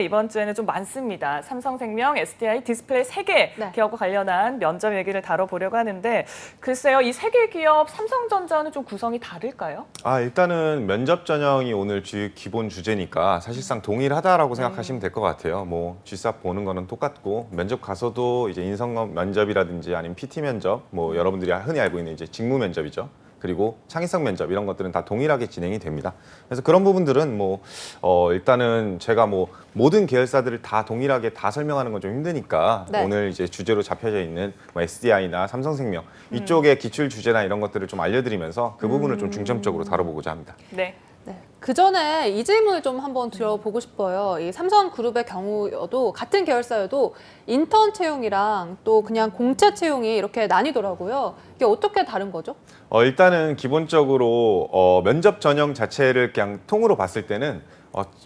이번 주에는 좀 많습니다. 삼성생명, SDI, 디스플레이 3개 네. 기업과 관련한 면접 얘기를 다뤄보려고 하는데 글쎄요, 이 3개 기업 삼성전자는 좀 구성이 다를까요? 일단은 면접 전형이 오늘 기본 주제니까 사실상 동일하다라고 생각하시면 될 것 같아요. 뭐 GSAP 보는 거는 똑같고 면접 가서도 이제 인성 면접이라든지 아니면 PT 면접, 뭐 여러분들이 흔히 알고 있는 이제 직무 면접이죠. 그리고 창의성 면접 이런 것들은 다 동일하게 진행이 됩니다. 그래서 그런 부분들은 뭐 일단은 제가 뭐 모든 계열사들을 다 동일하게 다 설명하는 건 좀 힘드니까 네. 오늘 이제 주제로 잡혀져 있는 뭐 SDI나 삼성생명 이쪽의 기출 주제나 이런 것들을 좀 알려드리면서 그 부분을 좀 중점적으로 다뤄보고자 합니다. 네. 네. 그 전에 이 질문을 좀 한번 드려보고 싶어요. 이 삼성그룹의 경우여도 같은 계열사여도 인턴 채용이랑 또 그냥 공채 채용이 이렇게 나뉘더라고요. 이게 어떻게 다른 거죠? 일단은 기본적으로 면접 전형 자체를 그냥 통으로 봤을 때는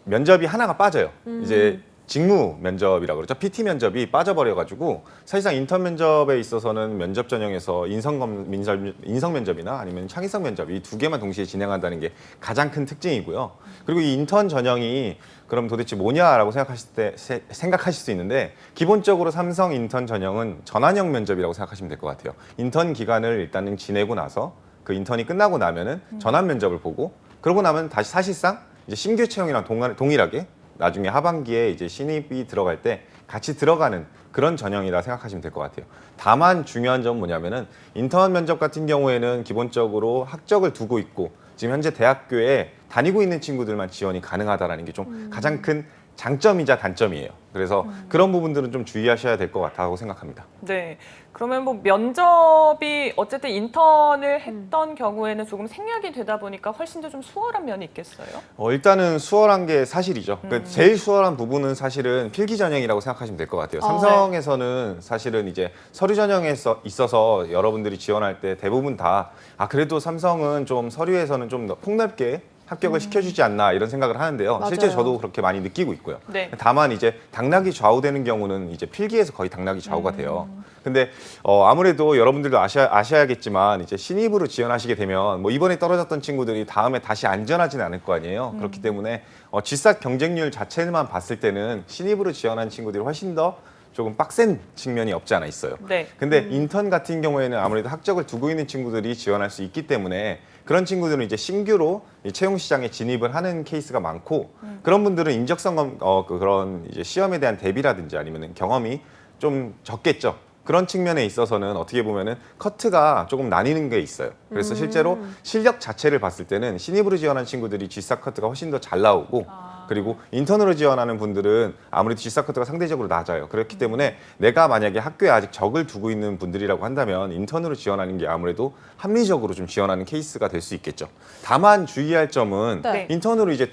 면접이 하나가 빠져요. 이제 직무 면접이라고 그러죠. PT 면접이 빠져버려가지고 사실상 인턴 면접에 있어서는 면접 전형에서 인성 면접이나 아니면 창의성 면접 이 두 개만 동시에 진행한다는 게 가장 큰 특징이고요. 그리고 이 인턴 전형이 그럼 도대체 뭐냐라고 생각하실 수 있는데 기본적으로 삼성 인턴 전형은 전환형 면접이라고 생각하시면 될 것 같아요. 인턴 기간을 일단은 지내고 나서 그 인턴이 끝나고 나면은 전환 면접을 보고 그러고 나면 다시 사실상 이제 신규 채용이랑 동일하게 나중에 하반기에 이제 신입이 들어갈 때 같이 들어가는 그런 전형이라 생각하시면 될 것 같아요. 다만 중요한 점은 뭐냐면은 인턴 면접 같은 경우에는 기본적으로 학적을 두고 있고 지금 현재 대학교에 다니고 있는 친구들만 지원이 가능하다는 게 좀 가장 큰 장점이자 단점이에요. 그래서 그런 부분들은 좀 주의하셔야 될 것 같다고 생각합니다. 네. 그러면 뭐 면접이 어쨌든 인턴을 했던 경우에는 조금 생략이 되다 보니까 훨씬 더 좀 수월한 면이 있겠어요? 일단은 수월한 게 사실이죠. 그러니까 제일 수월한 부분은 사실은 필기 전형이라고 생각하시면 될 것 같아요. 삼성에서는 사실은 이제 서류 전형에 있어서 여러분들이 지원할 때 대부분 다 그래도 삼성은 좀 서류에서는 좀 폭넓게 합격을 시켜주지 않나 이런 생각을 하는데요. 맞아요. 실제 저도 그렇게 많이 느끼고 있고요. 네. 다만 이제 당락이 좌우되는 경우는 이제 필기에서 거의 당락이 좌우가 돼요. 근데 아무래도 여러분들도 아셔야겠지만 이제 신입으로 지원하시게 되면 뭐 이번에 떨어졌던 친구들이 다음에 다시 안전하지는 않을 거 아니에요. 그렇기 때문에 GSAT 경쟁률 자체만 봤을 때는 신입으로 지원한 친구들이 훨씬 더 조금 빡센 측면이 없지 않아 있어요. 네. 근데 인턴 같은 경우에는 아무래도 학적을 두고 있는 친구들이 지원할 수 있기 때문에 그런 친구들은 이제 신규로 이 채용 시장에 진입을 하는 케이스가 많고 그런 분들은 인적성 그런 이제 시험에 대한 대비라든지 아니면 경험이 좀 적겠죠. 그런 측면에 있어서는 어떻게 보면은 커트가 조금 나뉘는 게 있어요. 그래서 실제로 실력 자체를 봤을 때는 신입으로 지원한 친구들이 GSAT 커트가 훨씬 더 잘 나오고 그리고 인턴으로 지원하는 분들은 아무래도 GSAT 커트가 상대적으로 낮아요. 그렇기 때문에 내가 만약에 학교에 아직 적을 두고 있는 분들이라고 한다면 인턴으로 지원하는 게 아무래도 합리적으로 좀 지원하는 케이스가 될 수 있겠죠. 다만 주의할 점은 네. 인턴으로 이제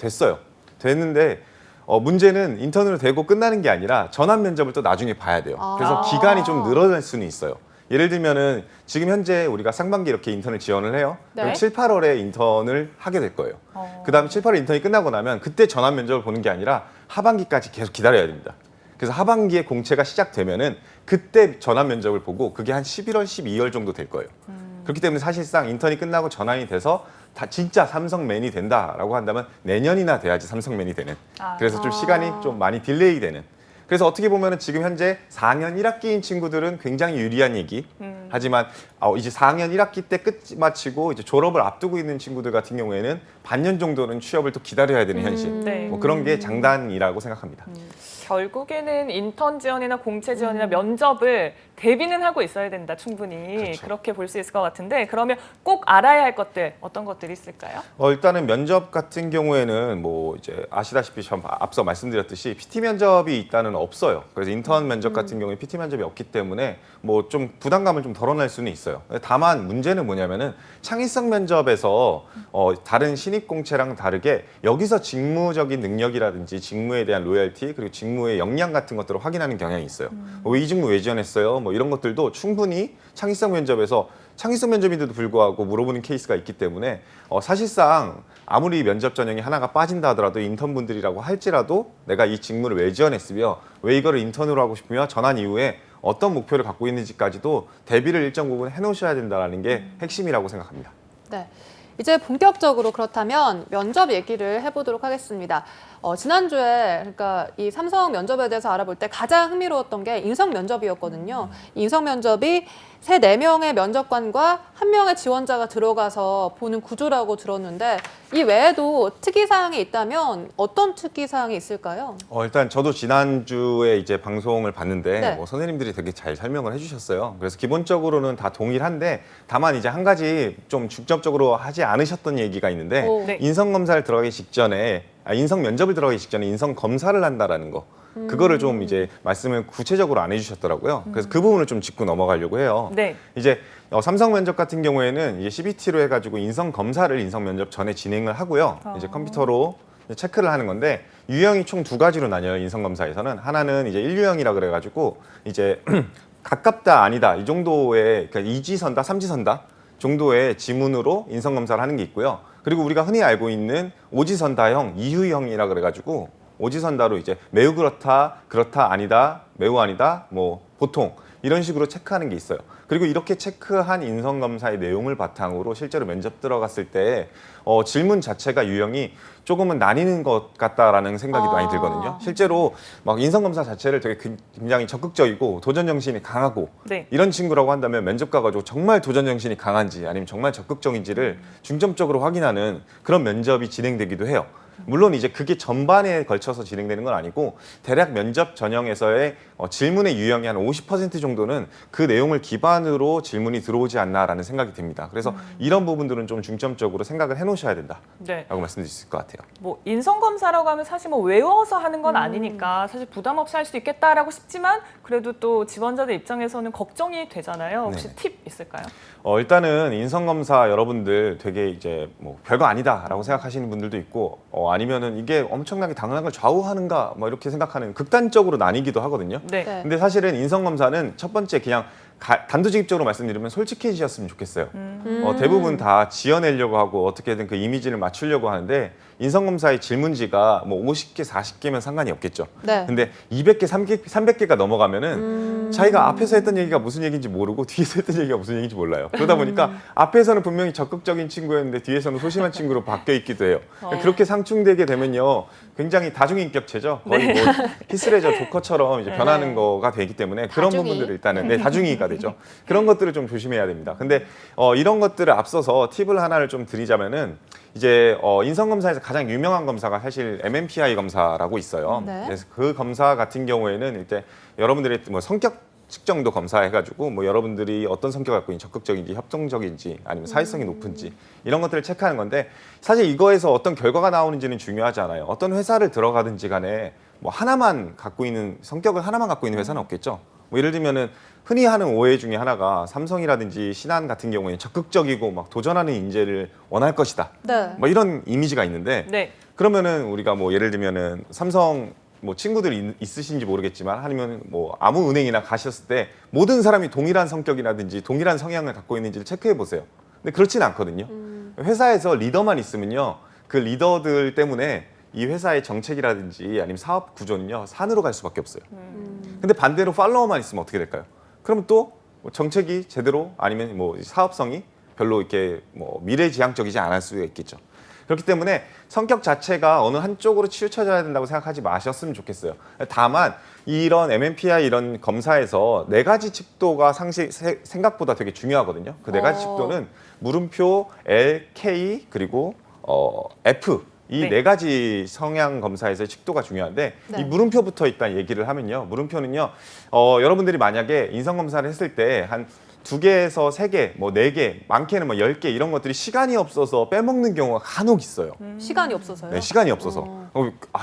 됐는데 문제는 인턴으로 되고 끝나는 게 아니라 전환 면접을 또 나중에 봐야 돼요. 그래서 기간이 좀 늘어날 수는 있어요. 예를 들면은 지금 현재 우리가 상반기 이렇게 인턴을 지원을 해요. 네. 그럼 7, 8월에 인턴을 하게 될 거예요. 그다음에 7, 8월 인턴이 끝나고 나면 그때 전환 면접을 보는 게 아니라 하반기까지 계속 기다려야 됩니다. 그래서 하반기에 공채가 시작되면은 그때 전환 면접을 보고 그게 한 11월, 12월 정도 될 거예요. 그렇기 때문에 사실상 인턴이 끝나고 전환이 돼서 다 진짜 삼성맨이 된다라고 한다면 내년이나 돼야지 삼성맨이 되는. 그래서 좀 시간이 좀 많이 딜레이 되는. 그래서 어떻게 보면 지금 현재 4학년 1학기인 친구들은 굉장히 유리한 얘기. 하지만 이제 4학년 1학기 때 끝 마치고 이제 졸업을 앞두고 있는 친구들 같은 경우에는 반년 정도는 취업을 또 기다려야 되는 현실. 네. 뭐 그런 게 장단이라고 생각합니다. 결국에는 인턴 지원이나 공채 지원이나 면접을 대비는 하고 있어야 된다, 충분히. 그렇죠. 그렇게 볼 수 있을 것 같은데 그러면 꼭 알아야 할 것들, 어떤 것들이 있을까요? 일단은 면접 같은 경우에는 뭐 이제 아시다시피 전 앞서 말씀드렸듯이 PT 면접이 일단은 없어요. 그래서 인턴 면접 같은 경우에 PT 면접이 없기 때문에 뭐 좀 부담감을 좀 덜어낼 수는 있어요. 다만 문제는 뭐냐면은 창의성 면접에서 다른 신입 공채랑 다르게 여기서 직무적인 능력이라든지 직무에 대한 로열티 그리고 직무의 역량 같은 것들을 확인하는 경향이 있어요. 왜 이 직무 왜 지원했어요? 뭐 이런 것들도 충분히 창의성 면접에서 창의성 면접인데도 불구하고 물어보는 케이스가 있기 때문에 사실상 아무리 면접 전형이 하나가 빠진다 하더라도 인턴분들이라고 할지라도 내가 이 직무를 왜 지원했으며 왜 이거를 인턴으로 하고 싶으며 전환 이후에 어떤 목표를 갖고 있는지까지도 대비를 일정 부분 해놓으셔야 된다는 게 핵심이라고 생각합니다. 네. 이제 본격적으로 그렇다면 면접 얘기를 해보도록 하겠습니다. 지난주에 그러니까 이 삼성 면접에 대해서 알아볼 때 가장 흥미로웠던 게 인성 면접이었거든요. 인성 면접이 새 4명의 면접관과 1명의 지원자가 들어가서 보는 구조라고 들었는데 이 외에도 특이사항이 있다면 어떤 특이사항이 있을까요? 일단 저도 지난주에 이제 방송을 봤는데 네. 뭐 선생님들이 되게 잘 설명을 해주셨어요. 그래서 기본적으로는 다 동일한데 다만 이제 한 가지 좀 중점적으로 하지 않으셨던 얘기가 있는데 오. 네. 인성 검사를 들어가기 직전에 인성 면접을 들어가기 직전에 인성 검사를 한다라는 거. 그거를 좀 이제 말씀을 구체적으로 안 해주셨더라고요. 그래서 그 부분을 좀 짚고 넘어가려고 해요. 네. 이제 삼성 면접 같은 경우에는 이제 CBT로 해가지고 인성 검사를 인성 면접 전에 진행을 하고요. 이제 컴퓨터로 체크를 하는 건데 유형이 총 2가지로 나뉘어요. 인성 검사에서는 하나는 이제 1유형이라 그래가지고 이제 가깝다 아니다 이 정도의 그러니까 2지선다 3지선다 정도의 지문으로 인성 검사를 하는 게 있고요. 그리고 우리가 흔히 알고 있는 5지선다형 2유형이라 그래가지고 5지선다로 이제 매우 그렇다, 그렇다, 아니다, 매우 아니다, 뭐 보통 이런 식으로 체크하는 게 있어요. 그리고 이렇게 체크한 인성검사의 내용을 바탕으로 실제로 면접 들어갔을 때 질문 자체가 유형이 조금은 나뉘는 것 같다라는 생각이 많이 들거든요. 실제로 막 인성검사 자체를 되게 굉장히 적극적이고 도전 정신이 강하고 네. 이런 친구라고 한다면 면접 가가지고 정말 도전 정신이 강한지 아니면 정말 적극적인지를 중점적으로 확인하는 그런 면접이 진행되기도 해요. 물론 이제 그게 전반에 걸쳐서 진행되는 건 아니고 대략 면접 전형에서의 질문의 유형이 한 50% 정도는 그 내용을 기반으로 질문이 들어오지 않나라는 생각이 듭니다. 그래서 이런 부분들은 좀 중점적으로 생각을 해놓으셔야 된다라고 네. 말씀드릴 수 있을 것 같아요. 뭐 인성검사라고 하면 사실 뭐 외워서 하는 건 아니니까 사실 부담 없이 할 수 있겠다라고 싶지만 그래도 또 지원자들 입장에서는 걱정이 되잖아요. 혹시 네네. 팁 있을까요? 일단은 인성검사 여러분들 되게 이제 뭐 별거 아니다라고 생각하시는 분들도 있고 아니면은 이게 엄청나게 당연한 걸 좌우하는가 뭐 이렇게 생각하는 극단적으로 나뉘기도 하거든요. 네. 네. 근데 사실은 인성검사는 첫 번째 그냥 단도직입적으로 말씀드리면 솔직해지셨으면 좋겠어요. 대부분 다 지어내려고 하고 어떻게든 그 이미지를 맞추려고 하는데 인성검사의 질문지가 뭐 50개, 40개면 상관이 없겠죠. 네. 근데 200개, 300개가 넘어가면은 자기가 앞에서 했던 얘기가 무슨 얘기인지 모르고 뒤에서 했던 얘기가 무슨 얘기인지 몰라요. 그러다 보니까 앞에서는 분명히 적극적인 친구였는데 뒤에서는 소심한 친구로 바뀌어 있기도 해요. 그렇게 상충되게 되면요. 굉장히 다중인격체죠. 거의 뭐 히스레저 조커처럼 이제 변하는 거가 되기 때문에 그런 다중이. 부분들을 일단은 다중이가 되죠. 그런 것들을 좀 조심해야 됩니다. 근데 이런 것들을 앞서서 팁을 하나를 좀 드리자면은 이제 인성검사에서 가장 유명한 검사가 사실 MMPI 검사라고 있어요. 네. 그래서 그 검사 같은 경우에는 일단 여러분들의 뭐 성격 측정도 검사해가지고 뭐 여러분들이 어떤 성격을 갖고 있는지 적극적인지 협동적인지 아니면 사회성이 높은지 이런 것들을 체크하는 건데 사실 이거에서 어떤 결과가 나오는지는 중요하지 않아요. 어떤 회사를 들어가든지 간에 뭐 하나만 갖고 있는 성격을 하나만 갖고 있는 회사는 없겠죠. 뭐 예를 들면은 흔히 하는 오해 중에 하나가 삼성이라든지 신한 같은 경우에는 적극적이고 막 도전하는 인재를 원할 것이다. 네. 뭐 이런 이미지가 있는데 네. 그러면은 우리가 뭐 예를 들면은 삼성 뭐 친구들이 있으신지 모르겠지만 아니면 뭐 아무 은행이나 가셨을 때 모든 사람이 동일한 성격이라든지 동일한 성향을 갖고 있는지를 체크해 보세요. 근데 그렇진 않거든요. 회사에서 리더만 있으면요. 그 리더들 때문에 이 회사의 정책이라든지 아니면 사업 구조는요. 산으로 갈 수밖에 없어요. 근데 반대로 팔로워만 있으면 어떻게 될까요? 그러면 또뭐 정책이 제대로 아니면 뭐 사업성이 별로 이렇게 뭐 미래지향적이지 않을 수가 있겠죠. 그렇기 때문에 성격 자체가 어느 한쪽으로 치우쳐져야 된다고 생각하지 마셨으면 좋겠어요. 다만 이런 MMPI 이런 검사에서 4가지 칙도가 생각보다 되게 중요하거든요. 그 4가지 칙도는 물음표, L, K 그리고 F 이 네. 4가지 성향 검사에서의 칙도가 중요한데 네. 이 물음표부터 일단 얘기를 하면요. 물음표는요. 여러분들이 만약에 인성 검사를 했을 때 한 2개에서 3개, 뭐 4개, 많게는 뭐 10개 이런 것들이 시간이 없어서 빼먹는 경우가 간혹 있어요. 시간이 없어서요. 네, 시간이 없어서.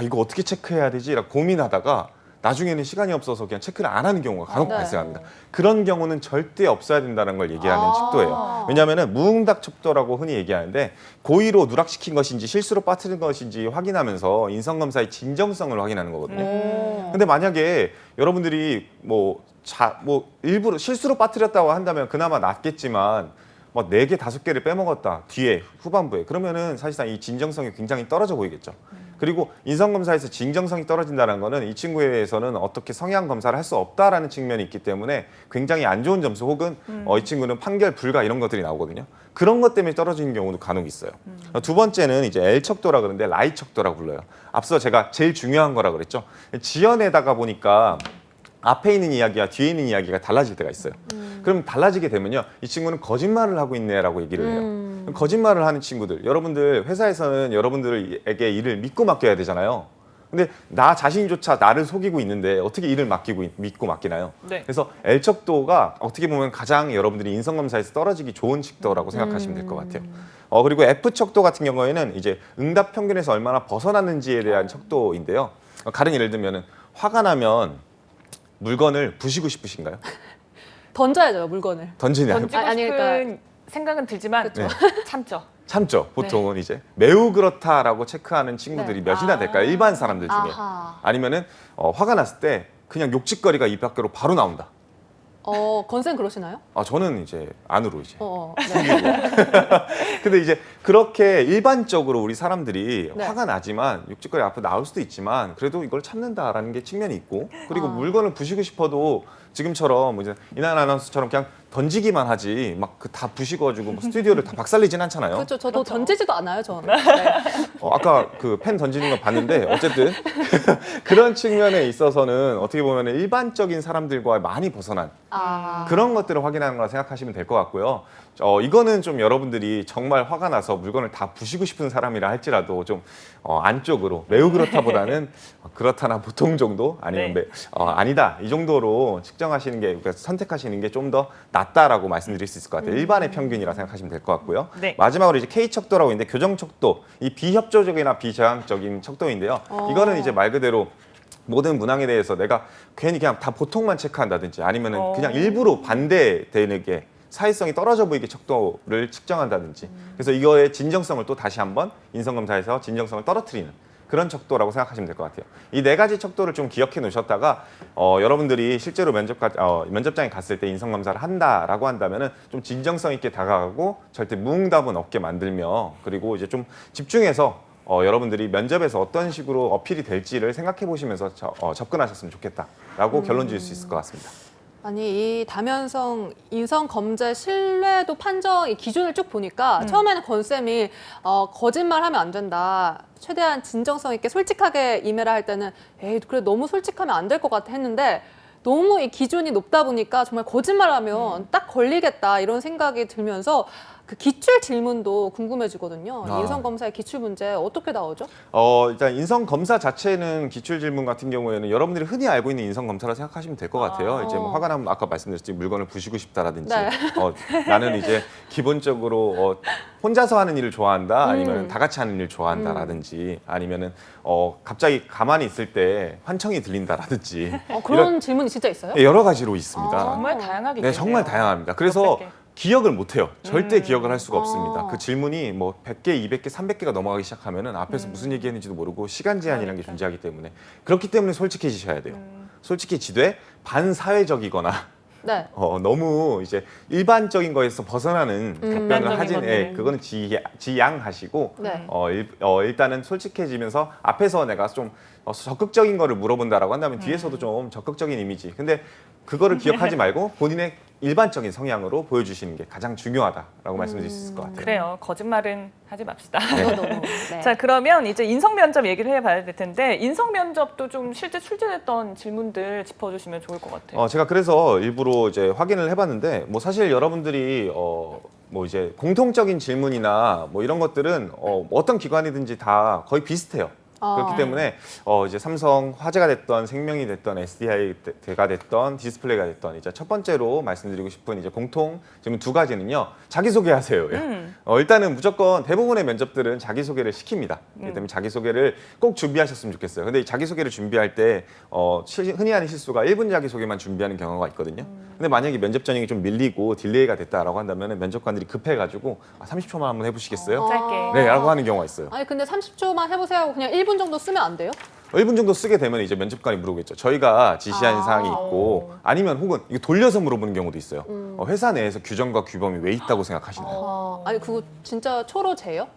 이거 어떻게 체크해야 되지? 라고 고민하다가 나중에는 시간이 없어서 그냥 체크를 안 하는 경우가 간혹 네. 발생합니다. 그런 경우는 절대 없어야 된다는 걸 얘기하는 칙도예요. 왜냐하면 무응답 척도라고 흔히 얘기하는데 고의로 누락시킨 것인지 실수로 빠뜨린 것인지 확인하면서 인성검사의 진정성을 확인하는 거거든요. 근데 만약에 여러분들이 뭐 일부러 실수로 빠뜨렸다고 한다면 그나마 낫겠지만 뭐 4개, 5개를 빼먹었다 뒤에 후반부에 그러면은 사실상 이 진정성이 굉장히 떨어져 보이겠죠. 그리고 인성검사에서 진정성이 떨어진다는 거는 이 친구에 대해서는 어떻게 성향 검사를 할 수 없다라는 측면이 있기 때문에 굉장히 안 좋은 점수 혹은 이 친구는 판결 불가 이런 것들이 나오거든요. 그런 것 때문에 떨어지는 경우도 간혹 있어요. 두 번째는 이제 L 척도라 그러는데 라이 척도라고 불러요. 앞서 제가 제일 중요한 거라 그랬죠. 지연에다가 보니까 앞에 있는 이야기와 뒤에 있는 이야기가 달라질 때가 있어요. 그럼 달라지게 되면요, 이 친구는 거짓말을 하고 있네라고 얘기를 해요. 거짓말을 하는 친구들, 여러분들 회사에서는 여러분들에게 일을 믿고 맡겨야 되잖아요. 근데 나 자신조차 나를 속이고 있는데 어떻게 일을 믿고 맡기나요? 네. 그래서 L척도가 어떻게 보면 가장 여러분들이 인성검사에서 떨어지기 좋은 척도라고 생각하시면 될 것 같아요. 그리고 F척도 같은 경우에는 이제 응답 평균에서 얼마나 벗어났는지에 대한 척도인데요. 가령 예를 들면 화가 나면 물건을 부시고 싶으신가요? 던져야죠, 물건을. 던지냐? 던지고 아니, 싶은 그러니까- 생각은 들지만 네. 참죠. 참죠. 보통은 이제 매우 그렇다라고 체크하는 친구들이 네. 몇이나 될까요? 일반 사람들 중에. 아하. 아니면은 화가 났을 때 그냥 욕짓거리가 입 밖으로 바로 나온다. 건쌤 그러시나요? 저는 이제 안으로 이제. 네. 근데 이제 그렇게 일반적으로 우리 사람들이 네. 화가 나지만 욕짓거리 앞으로 나올 수도 있지만 그래도 이걸 참는다라는 게 측면이 있고, 그리고 물건을 부시고 싶어도 지금처럼 이제 이난 아나운서처럼 그냥 던지기만 하지 막 그 다 부시고가지고 뭐 스튜디오를 다 박살내진 않잖아요. 그렇죠. 저도 그렇죠. 던지지도 않아요, 저는. 네. 아까 그 펜 던지는 거 봤는데 어쨌든 그런 측면에 있어서는 어떻게 보면 일반적인 사람들과 많이 벗어난 그런 것들을 확인하는 거라 생각하시면 될 것 같고요. 이거는 좀 여러분들이 정말 화가 나서 물건을 다 부시고 싶은 사람이라 할지라도 좀 안쪽으로 매우 그렇다보다는 그렇다나 보통 정도 아니면 네. 아니다 이 정도로 측정하시는 게, 그러니까 선택하시는 게 좀 더 낫다라고 말씀드릴 수 있을 것 같아요. 일반의 평균이라 생각하시면 될 것 같고요. 네. 마지막으로 이제 K 척도라고 있는데 교정 척도, 이 비협조적이나 비저항적인 척도인데요. 이거는 이제 말 그대로 모든 문항에 대해서 내가 괜히 그냥 다 보통만 체크한다든지 아니면은 그냥 일부러 반대되는 게 사회성이 떨어져 보이게 척도를 측정한다든지, 그래서 이거의 진정성을 또 다시 한번 인성검사에서 진정성을 떨어뜨리는 그런 척도라고 생각하시면 될 것 같아요. 이 네 가지 척도를 좀 기억해 놓으셨다가 여러분들이 실제로 면접장에 갔을 때 인성검사를 한다라고 한다면은 좀 진정성 있게 다가가고 절대 무응답은 없게 만들며, 그리고 이제 좀 집중해서 여러분들이 면접에서 어떤 식으로 어필이 될지를 생각해 보시면서 접근하셨으면 좋겠다라고 결론 지을 수 있을 것 같습니다. 아니, 이 다면성 인성 검제 신뢰도 판정 이 기준을 쭉 보니까 처음에는 건쌤이 거짓말하면 안 된다. 최대한 진정성 있게 솔직하게 임해라 할 때는 에이, 그래 너무 솔직하면 안 될 것 같아 했는데, 너무 이 기준이 높다 보니까 정말 거짓말하면 딱 걸리겠다 이런 생각이 들면서 그 기출 질문도 궁금해지거든요. 인성 검사의 기출 문제 어떻게 나오죠? 일단 인성 검사 자체는 기출 질문 같은 경우에는 여러분들이 흔히 알고 있는 인성 검사라 생각하시면 될 것 같아요. 이제 뭐 화가 나면 아까 말씀드렸듯이 물건을 부시고 싶다라든지, 네. 나는 이제 기본적으로 혼자서 하는 일을 좋아한다, 아니면 다 같이 하는 일을 좋아한다라든지, 아니면은 갑자기 가만히 있을 때 환청이 들린다라든지 그런 질문이 진짜 있어요? 여러 가지로 있습니다. 정말 다양하게 네, 있겠네요. 정말 다양합니다. 그래서 몇백 개. 기억을 못 해요. 절대 기억을 할 수가 아. 없습니다. 그 질문이 뭐 100개, 200개, 300개가 넘어가기 시작하면은 앞에서 무슨 얘기했는지도 모르고 시간 제한이라는 게 존재하기 때문에, 그렇기 때문에 솔직해지셔야 돼요. 솔직해지되 반사회적이거나 네. 너무 이제 일반적인 거에서 벗어나는 답변을 극단적인 하진, 것들은. 그거는 지양하시고 네. 일단은 솔직해지면서 앞에서 내가 좀 적극적인 거를 물어본다라고 한다면 뒤에서도 좀 적극적인 이미지, 근데 그거를 기억하지 말고 본인의 일반적인 성향으로 보여주시는 게 가장 중요하다라고 말씀드릴 수 있을 것 같아요. 그래요. 거짓말은 하지 맙시다. 너무. 네. 자, 그러면 이제 인성 면접 얘기를 해봐야 될 텐데, 인성 면접도 좀 실제 출제됐던 질문들 짚어주시면 좋을 것 같아요. 제가 그래서 일부러 이제 확인을 해봤는데, 뭐 사실 여러분들이 뭐 이제 공통적인 질문이나 뭐 이런 것들은 어떤 기관이든지 다 거의 비슷해요. 그렇기 때문에 이제 삼성 화재가 됐던, 생명이 됐던, SDI가 됐던, 디스플레이가 됐던, 이제 첫 번째로 말씀드리고 싶은 이제 공통 질문 두 가지는요, 자기소개하세요. 일단은 무조건 대부분의 면접들은 자기소개를 시킵니다. 그렇기 때문에 자기소개를 꼭 준비하셨으면 좋겠어요. 근데 이 자기소개를 준비할 때 흔히 하는 실수가 1분 자기소개만 준비하는 경우가 있거든요. 근데 만약에 면접 전형이 좀 밀리고 딜레이가 됐다라고 한다면 면접관들이 급해가지고 30초만 한번 해보시겠어요? 짧게. 네, 라고 하는 경우가 있어요. 아니 근데 30초만 해보세요 하고 그냥 1분 정도 쓰면 안 돼요? 1분 정도 쓰게 되면 이제 면접관이 물어보겠죠. 저희가 지시한 사항이 있고, 아니면 혹은 이거 돌려서 물어보는 경우도 있어요. 회사 내에서 규정과 규범이 왜 있다고 생각하시나요? 아니 그거 진짜 초로 재요?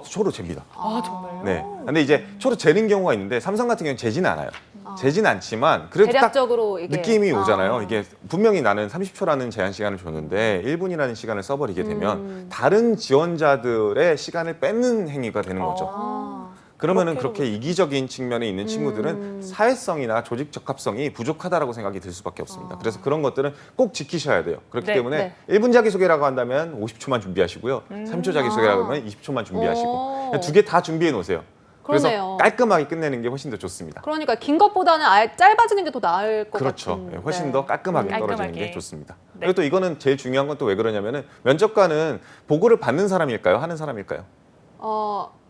초로 잽니다. 아, 정말요? 네. 근데 이제 초로 재는 경우가 있는데 삼성 같은 경우는 재지는 않아요. 재지는 않지만 그래도 딱 대략적으로 이게 느낌이 오잖아요. 이게 분명히 나는 30초라는 제한 시간을 줬는데 1분이라는 시간을 써버리게 되면 다른 지원자들의 시간을 뺏는 행위가 되는 거죠. 아. 그러면은 그렇게도 그렇게 이기적인 측면에 있는 친구들은 사회성이나 조직 적합성이 부족하다라고 생각이 들 수밖에 없습니다. 그래서 그런 것들은 꼭 지키셔야 돼요. 그렇기 네, 때문에 네. 1분 자기소개라고 한다면 50초만 준비하시고요. 3초 자기소개라고 하면 20초만 준비하시고 오. 두 개 다 준비해 놓으세요. 그래서 그러네요. 깔끔하게 끝내는 게 훨씬 더 좋습니다. 그러니까 긴 것보다는 아예 짧아지는 게 더 나을 것 그렇죠. 같은. 예, 훨씬 네. 더 깔끔하게 떨어지는 깔끔하게. 게 좋습니다. 네. 그리고 또 이거는 제일 중요한 건 또 왜 그러냐면은 면접관은 보고를 받는 사람일까요? 하는 사람일까요?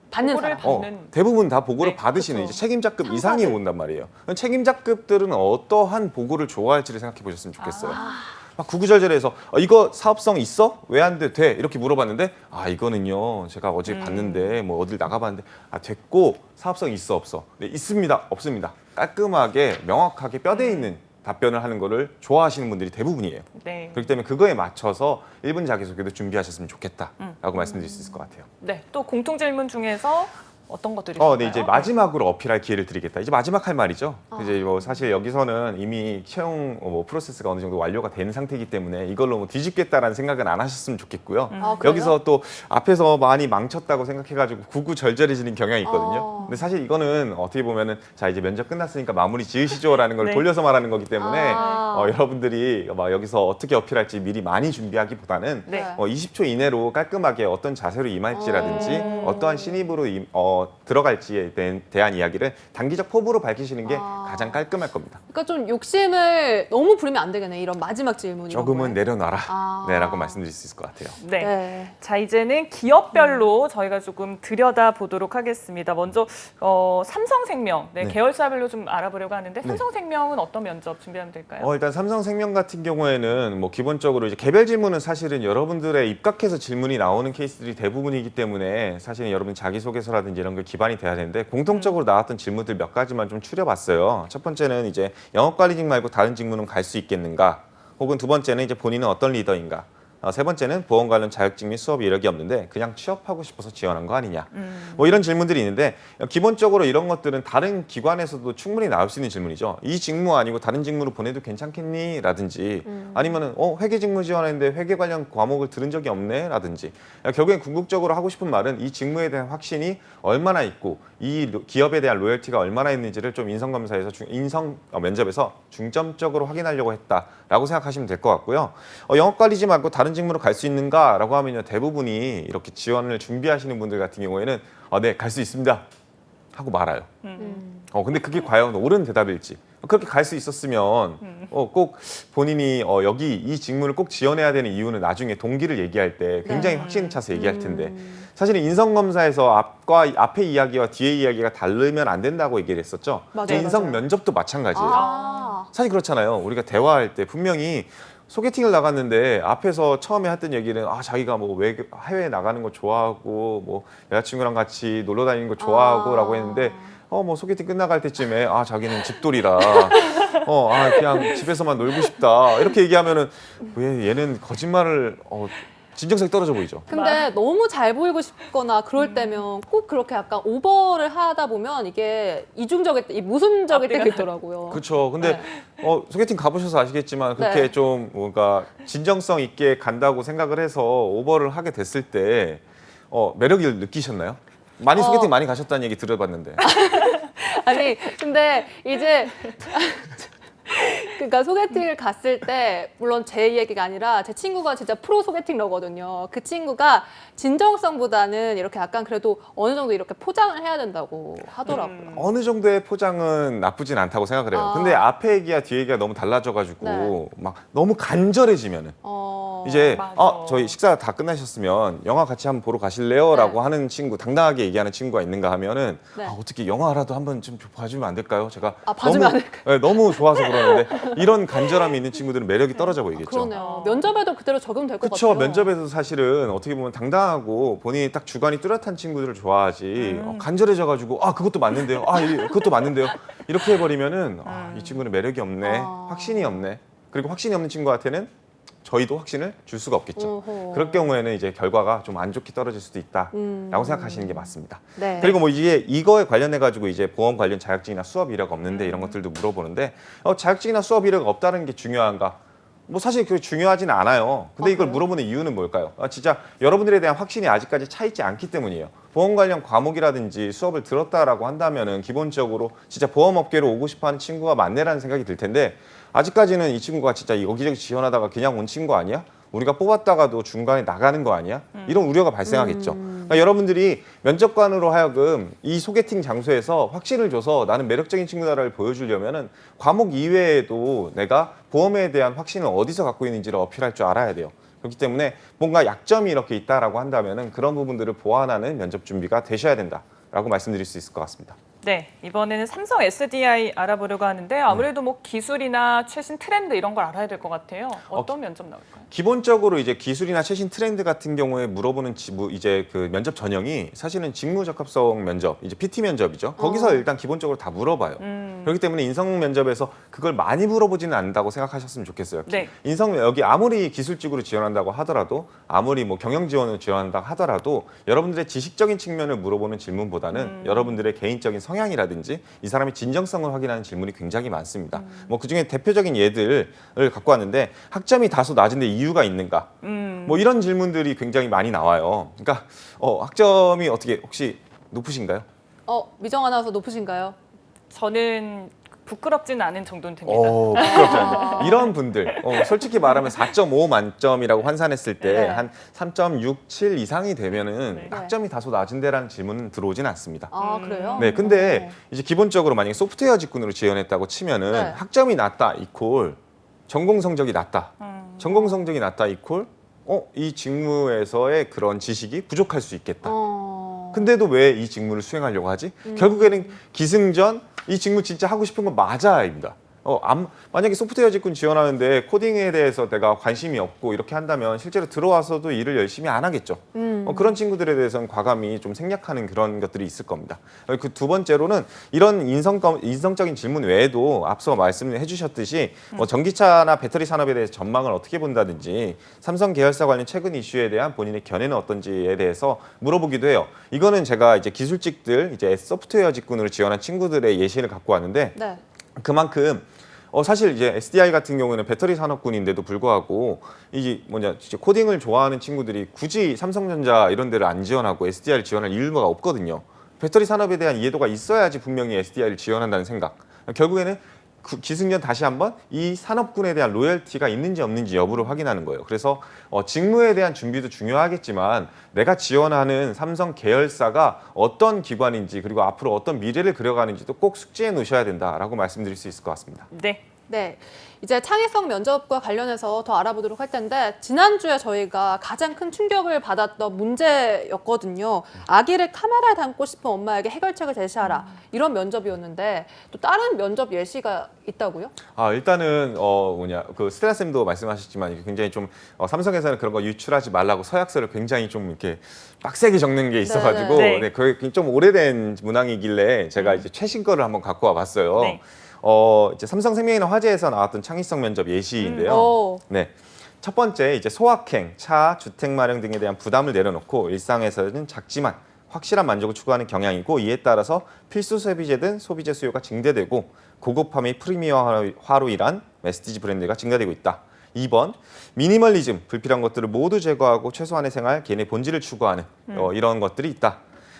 받는 보고를 사람. 받는 대부분 다 보고를 네, 받으시는 그렇죠. 이제 책임자급 상사들. 이상이 온단 말이에요. 그럼 책임자급들은 어떠한 보고를 좋아할지를 생각해 보셨으면 좋겠어요. 막 구구절절해서 이거 사업성 있어? 왜 안 돼? 돼? 이렇게 물어봤는데 이거는요 제가 어제 봤는데 뭐 어딜 나가봤는데 됐고 사업성 있어 없어? 네, 있습니다 없습니다. 깔끔하게 명확하게 뼈대 있는 답변을 하는 거를 좋아하시는 분들이 대부분이에요. 네. 그렇기 때문에 그거에 맞춰서 1분 자기소개도 준비하셨으면 좋겠다라고 말씀드릴 수 있을 것 같아요. 네, 또 공통 질문 중에서 어떤 것들이 있을까요? 네, 이제 마지막으로 어필할 기회를 드리겠다. 이제 마지막 할 말이죠. 이제 뭐 사실 여기서는 이미 채용 프로세스가 어느 정도 완료가 된 상태이기 때문에 이걸로 뭐 뒤집겠다라는 생각은 안 하셨으면 좋겠고요. 아, 그래요? 여기서 또 앞에서 많이 망쳤다고 생각해가지고 구구절절해지는 경향이 있거든요. 근데 사실 이거는 어떻게 보면은 자 이제 면접 끝났으니까 마무리 지으시죠라는 걸 네. 돌려서 말하는 거기 때문에 아. 여러분들이 막 여기서 어떻게 어필할지 미리 많이 준비하기보다는 네. 20초 이내로 깔끔하게 어떤 자세로 임할지라든지 어떠한 신입으로 들어갈지에 대한 이야기를 단기적 포부로 밝히시는 게 가장 깔끔할 겁니다. 그러니까 좀 욕심을 너무 부리면 안 되겠네. 이런 마지막 질문이. 조금은 내려놔라 네, 라고 아. 말씀드릴 수 있을 것 같아요. 네. 네. 자, 이제는 기업별로 저희가 조금 들여다 보도록 하겠습니다. 먼저 삼성생명, 네. 계열사별로 좀 알아보려고 하는데 삼성생명은 어떤 면접 준비하면 될까요? 일단 삼성생명 같은 경우에는 뭐 기본적으로 이제 개별 질문은 사실은 여러분들의 입각해서 질문이 나오는 케이스들이 대부분이기 때문에 사실은 여러분 자기소개서라든지 이런 게 기반이 돼야 되는데 공통적으로 나왔던 질문들 몇 가지만 좀 추려봤어요. 첫 번째는 이제 영업관리직 말고 다른 직무는 갈 수 있겠는가? 혹은 두 번째는 이제 본인은 어떤 리더인가? 세 번째는 보험 관련 자격증 및 수업 이력이 없는데 그냥 취업하고 싶어서 지원한 거 아니냐. 뭐 이런 질문들이 있는데 기본적으로 이런 것들은 다른 기관에서도 충분히 나올 수 있는 질문이죠. 이 직무 아니고 다른 직무로 보내도 괜찮겠니? 라든지 아니면은 회계 직무 지원했는데 회계 관련 과목을 들은 적이 없네? 라든지 결국엔 궁극적으로 하고 싶은 말은 이 직무에 대한 확신이 얼마나 있고 이 기업에 대한 로열티가 얼마나 있는지를 좀 인성검사에서 면접에서 중점적으로 확인하려고 했다라고 생각하시면 될 것 같고요. 영업관리직 말고 다른 직무로 갈 수 있는가라고 하면요 대부분이 이렇게 지원을 준비하시는 분들 같은 경우에는 네, 갈 수 있습니다 하고 말아요. 근데 그게 과연 옳은 대답일지 그렇게 갈 수 있었으면 꼭 본인이 여기 이 직무를 꼭 지원해야 되는 이유는 나중에 동기를 얘기할 때 굉장히 확신을 차서 얘기할 텐데 사실은 인성검사에서 앞의 이야기와 뒤의 이야기가 다르면 안 된다고 얘기를 했었죠. 맞아요, 인성 맞아요. 면접도 마찬가지예요. 아. 사실 그렇잖아요. 우리가 대화할 때 분명히 소개팅을 나갔는데 앞에서 처음에 했던 얘기는 자기가 뭐 해외에 나가는 거 좋아하고 뭐 여자친구랑 같이 놀러 다니는 거 좋아하고라고 했는데 뭐 소개팅 끝나갈 때쯤에 자기는 집돌이라 그냥 집에서만 놀고 싶다 이렇게 얘기하면은 왜 얘는 거짓말을 진정성이 떨어져 보이죠. 근데 너무 잘 보이고 싶거나 그럴 때면 꼭 그렇게 약간 오버를 하다 보면 이게 모순적일 때가 있더라고요. 그렇죠. 근데 소개팅 가보셔서 아시겠지만 그렇게 네. 좀 뭔가 진정성 있게 간다고 생각을 해서 오버를 하게 됐을 때 매력을 느끼셨나요? 많이 소개팅 많이 가셨다는 얘기 들어봤는데. 아니 근데 이제 그러니까 소개팅을 갔을 때 물론 제 얘기가 아니라 제 친구가 진짜 프로 소개팅러거든요. 그 친구가 진정성보다는 이렇게 약간 그래도 어느 정도 이렇게 포장을 해야 된다고 하더라고요. 어느 정도의 포장은 나쁘진 않다고 생각을 해요. 근데 앞에 얘기와 뒤에 얘기가 너무 달라져가지고 네. 막 너무 간절해지면은 이제 맞아. 저희 식사 다 끝나셨으면 영화 같이 한번 보러 가실래요? 네. 라고 하는 친구, 당당하게 얘기하는 친구가 있는가 하면은 네. 어떻게 영화라도 한번 좀 봐주면 안 될까요? 제가 봐주면 안 될까요? 네, 너무 좋아서 그러는데 이런 간절함이 있는 친구들은 매력이 떨어져 보이겠죠. 그러네요. 면접에도 그대로 적용될 것 그렇죠. 같아요. 면접에도 사실은 어떻게 보면 당당하고 본인이 딱 주관이 뚜렷한 친구들을 좋아하지 간절해져가지고 그것도 맞는데요. 그것도 맞는데요. 이렇게 해버리면은 이 친구는 매력이 없네. 확신이 없네. 그리고 확신이 없는 친구한테는 저희도 확신을 줄 수가 없겠죠. 어허. 그럴 경우에는 이제 결과가 좀 안 좋게 떨어질 수도 있다라고 음. 생각하시는 게 맞습니다. 네. 그리고 뭐 이거에 관련해 가지고 이제 보험 관련 자격증이나 수업 이력 없는데 이런 것들도 물어보는데 자격증이나 수업 이력 없다는 게 중요한가? 뭐 사실 그게 중요하지는 않아요. 근데 이걸 그래요? 물어보는 이유는 뭘까요? 진짜 여러분들에 대한 확신이 아직까지 차 있지 않기 때문이에요. 보험 관련 과목이라든지 수업을 들었다라고 한다면은 기본적으로 진짜 보험업계로 오고 싶어하는 친구가 많네라는 생각이 들 텐데 아직까지는 이 친구가 진짜 여기저기 지원하다가 그냥 온 친구 아니야? 우리가 뽑았다가도 중간에 나가는 거 아니야? 이런 우려가 발생하겠죠. 그러니까 여러분들이 면접관으로 하여금 이 소개팅 장소에서 확신을 줘서 나는 매력적인 친구다를 보여주려면은 과목 이외에도 내가 보험에 대한 확신을 어디서 갖고 있는지를 어필할 줄 알아야 돼요. 그렇기 때문에 뭔가 약점이 이렇게 있다라고 한다면은 그런 부분들을 보완하는 면접 준비가 되셔야 된다라고 말씀드릴 수 있을 것 같습니다. 네, 이번에는 삼성 SDI 알아보려고 하는데 아무래도 뭐 기술이나 최신 트렌드 이런 걸 알아야 될 것 같아요. 어떤 면접 나올까요? 기본적으로 이제 기술이나 최신 트렌드 같은 경우에 물어보는 이제 그 면접 전형이 사실은 직무 적합성 면접, 이제 PT 면접이죠. 거기서 일단 기본적으로 다 물어봐요. 그렇기 때문에 인성 면접에서 그걸 많이 물어보지는 않는다고 생각하셨으면 좋겠어요. 네. 인성 여기 아무리 기술직으로 지원한다고 하더라도 아무리 뭐 경영 지원을 지원한다고 하더라도 여러분들의 지식적인 측면을 물어보는 질문보다는 여러분들의 개인적인 성향이라든지 이 사람의 진정성을 확인하는 질문이 굉장히 많습니다. 뭐 그중에 대표적인 예들을 갖고 왔는데 학점이 다소 낮은데 이유가 있는가? 뭐 이런 질문들이 굉장히 많이 나와요. 그러니까 학점이 어떻게 혹시 높으신가요? 미정 아나운서 높으신가요? 저는 부끄럽지는 않은 정도는 됩니다. 부끄럽지 않은데. 이런 분들, 솔직히 말하면 4.5 만점이라고 환산했을 때 네. 한 3.67 이상이 되면은 네. 학점이 다소 낮은데라는 질문은 들어오진 않습니다. 아, 그래요? 네, 근데 이제 기본적으로 만약에 소프트웨어 직군으로 지원했다고 치면은 네. 학점이 낮다 이콜 전공 성적이 낮다. 전공 성적이 낮다 이콜 이 직무에서의 그런 지식이 부족할 수 있겠다. 근데도 왜 이 직무를 수행하려고 하지? 결국에는 기승전 이 직무 진짜 하고 싶은 건 맞아입니다. 만약에 소프트웨어 직군 지원하는데 코딩에 대해서 내가 관심이 없고 이렇게 한다면 실제로 들어와서도 일을 열심히 안 하겠죠. 그런 친구들에 대해서는 과감히 좀 생략하는 그런 것들이 있을 겁니다. 그 두 번째로는 이런 인성적인 질문 외에도 앞서 말씀해 주셨듯이 전기차나 배터리 산업에 대해서 전망을 어떻게 본다든지 삼성 계열사 관련 최근 이슈에 대한 본인의 견해는 어떤지에 대해서 물어보기도 해요. 이거는 제가 이제 기술직들, 이제 소프트웨어 직군으로 지원한 친구들의 예시를 갖고 왔는데 네. 그만큼 사실 이제 SDI 같은 경우는 배터리 산업군인데도 불구하고 이게 진짜 코딩을 좋아하는 친구들이 굳이 삼성전자 이런 데를 안 지원하고 SDI를 지원할 이유가 없거든요. 배터리 산업에 대한 이해도가 있어야지 분명히 SDI를 지원한다는 생각. 결국에는 기승전 다시 한번 이 산업군에 대한 로열티가 있는지 없는지 여부를 확인하는 거예요. 그래서 직무에 대한 준비도 중요하겠지만 내가 지원하는 삼성 계열사가 어떤 기관인지 그리고 앞으로 어떤 미래를 그려가는지도 꼭 숙지해 놓으셔야 된다라고 말씀드릴 수 있을 것 같습니다. 네. 네, 이제 창의성 면접과 관련해서 더 알아보도록 할 텐데 지난주에 저희가 가장 큰 충격을 받았던 문제였거든요. 아기를 카메라에 담고 싶은 엄마에게 해결책을 제시하라. 이런 면접이었는데 또 다른 면접 예시가 있다고요? 일단은 그 스테라 쌤도 말씀하셨지만 이게 굉장히 좀 삼성에서는 그런 거 유출하지 말라고 서약서를 굉장히 좀 이렇게 빡세게 적는 게 있어가지고 네. 네, 그게 좀 오래된 문항이길래 제가 이제 최신 거를 한번 갖고 와봤어요. 네. 이제 삼성생명이나 화재에서 나왔던 창의성 면접 예시인데요. 오. 네. 첫 번째 이제 소확행, 차, 주택 마련 등에 대한 부담을 내려놓고 일상에서는 작지만 확실한 만족을 추구하는 경향이고 이에 따라서 필수 소비재든 소비재 수요가 증대되고 고급화 및 프리미엄화로 인한 메시지 브랜드가 증가되고 있다. 2번 미니멀리즘, 불필요한 것들을 모두 제거하고 최소한의 생활, 개인의 본질을 추구하는 이런 것들이 있다.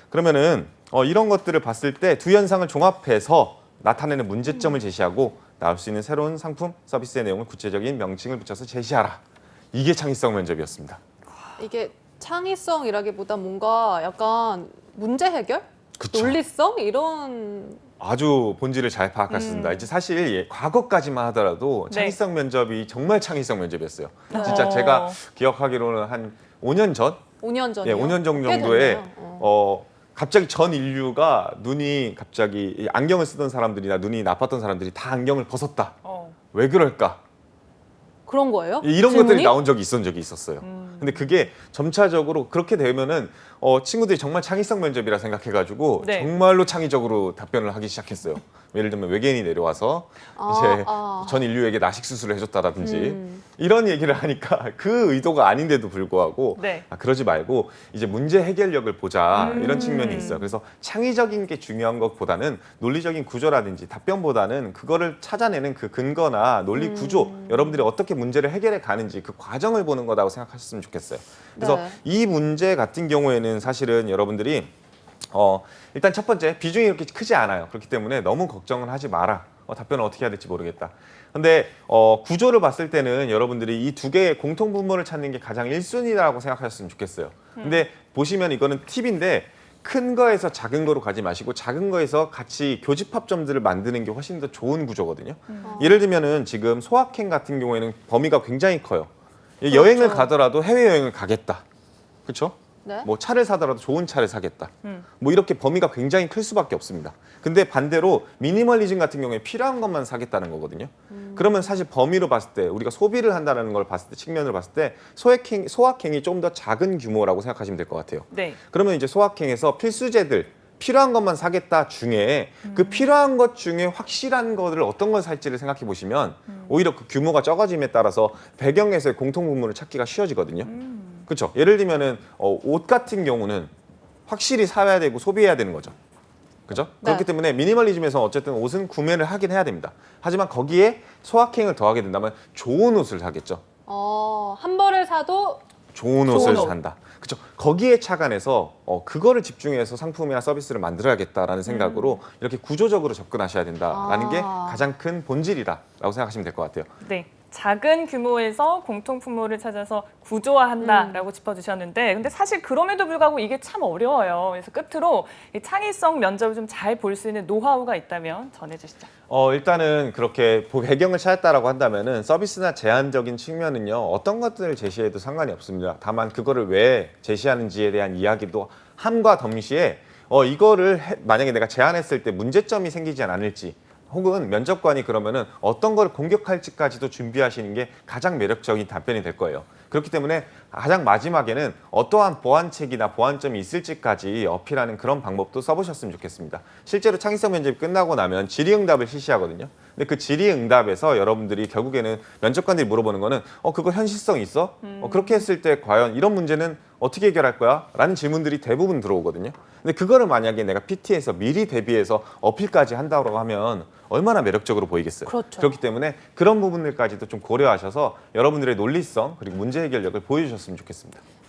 그러면은 이런 것들을 봤을 때 두 현상을 종합해서 나타내는 문제점을 제시하고 나올 수 있는 새로운 상품, 서비스의 내용을 구체적인 명칭을 붙여서 제시하라. 이게 창의성 면접이었습니다. 이게 창의성이라기보다 뭔가 약간 문제 해결? 그쵸. 논리성? 이런 아주 본질을 잘 파악하셨습니다. 이제 사실 과거까지만 하더라도 네. 창의성 면접이 정말 창의성 면접이었어요. 네. 진짜 제가 기억하기로는 한 5년 전? 5년 전이요? 5년 꽤 정도에 됐네요. 갑자기 전 인류가 눈이 갑자기 안경을 쓰던 사람들이나 눈이 나빴던 사람들이 다 안경을 벗었다. 왜 그럴까? 그런 거예요? 이런 질문이? 것들이 나온 적이 있었어요. 근데 그게 점차적으로 그렇게 되면은 친구들이 정말 창의성 면접이라 생각해가지고 네. 정말로 창의적으로 답변을 하기 시작했어요. 예를 들면 외계인이 내려와서 이제 전 인류에게 나식 수술을 해줬다라든지 이런 얘기를 하니까 그 의도가 아닌데도 불구하고 네. 그러지 말고 이제 문제 해결력을 보자 이런 측면이 있어요. 그래서 창의적인 게 중요한 것보다는 논리적인 구조라든지 답변보다는 그거를 찾아내는 그 근거나 논리 구조, 여러분들이 어떻게 문제를 해결해 가는지 그 과정을 보는 거라고 생각하셨으면 좋겠어요. 그래서 네. 이 문제 같은 경우에는 사실은 여러분들이 일단 첫 번째 비중이 이렇게 크지 않아요. 그렇기 때문에 너무 걱정을 하지 마라. 답변을 어떻게 해야 될지 모르겠다. 근데 구조를 봤을 때는 여러분들이 이 두 개의 공통 분모를 찾는 게 가장 1순위라고 생각하셨으면 좋겠어요. 근데 보시면 이거는 팁인데 큰 거에서 작은 거로 가지 마시고 작은 거에서 같이 교집합점들을 만드는 게 훨씬 더 좋은 구조거든요. 예를 들면은 지금 소확행 같은 경우에는 범위가 굉장히 커요. 여행을 가더라도 해외여행을 가겠다. 그렇죠? 네. 뭐 차를 사더라도 좋은 차를 사겠다. 뭐 이렇게 범위가 굉장히 클 수밖에 없습니다. 근데 반대로 미니멀리즘 같은 경우에 필요한 것만 사겠다는 거거든요. 그러면 사실 범위로 봤을 때 우리가 소비를 한다는 걸 봤을 때 측면을 봤을 때 소확행이 좀 더 작은 규모라고 생각하시면 될 것 같아요. 네. 그러면 이제 소확행에서 필수재들 필요한 것만 사겠다 중에 그 필요한 것 중에 확실한 거를 어떤 걸 살지를 생각해 보시면 오히려 그 규모가 적어짐에 따라서 배경에서의 공통 분모를 찾기가 쉬워지거든요. 그렇죠. 예를 들면은 옷 같은 경우는 확실히 사야 되고 소비해야 되는 거죠. 그죠? 네. 그렇기 때문에 미니멀리즘에서 어쨌든 옷은 구매를 하긴 해야 됩니다. 하지만 거기에 소확행을 더하게 된다면 좋은 옷을 사겠죠. 한 벌을 사도 좋은 옷을 옷. 산다. 그렇죠. 거기에 착안해서 그거를 집중해서 상품이나 서비스를 만들어야겠다라는 생각으로 이렇게 구조적으로 접근하셔야 된다라는 게 가장 큰 본질이다라고 생각하시면 될 것 같아요. 네. 작은 규모에서 공통 분모를 찾아서 구조화한다라고 짚어주셨는데, 근데 사실 그럼에도 불구하고 이게 참 어려워요. 그래서 끝으로 이 창의성 면접을 좀 잘 볼 수 있는 노하우가 있다면 전해주시죠. 일단은 그렇게 배경을 찾았다라고 한다면은 서비스나 제한적인 측면은요 어떤 것들을 제시해도 상관이 없습니다. 다만 그거를 왜 제시하는지에 대한 이야기도 함과 동시에 이거를 만약에 내가 제안했을 때 문제점이 생기지 않을지. 혹은 면접관이 그러면은 어떤 걸 공격할지까지도 준비하시는 게 가장 매력적인 답변이 될 거예요. 그렇기 때문에 가장 마지막에는 어떠한 보완책이나 보완점이 있을지까지 어필하는 그런 방법도 써보셨으면 좋겠습니다. 실제로 창의성 면접이 끝나고 나면 질의응답을 실시하거든요. 근데 그 질의응답에서 여러분들이 결국에는 면접관들이 물어보는 거는 그거 현실성 있어? 그렇게 했을 때 과연 이런 문제는 어떻게 해결할 거야? 라는 질문들이 대부분 들어오거든요. 근데 그거를 만약에 내가 PT에서 미리 대비해서 어필까지 한다고 하면 얼마나 매력적으로 보이겠어요. 그렇죠. 그렇기 때문에 그런 부분들까지도 좀 고려하셔서 여러분들의 논리성 그리고 문제 해결력을 보여주셨으면 좋겠습니다.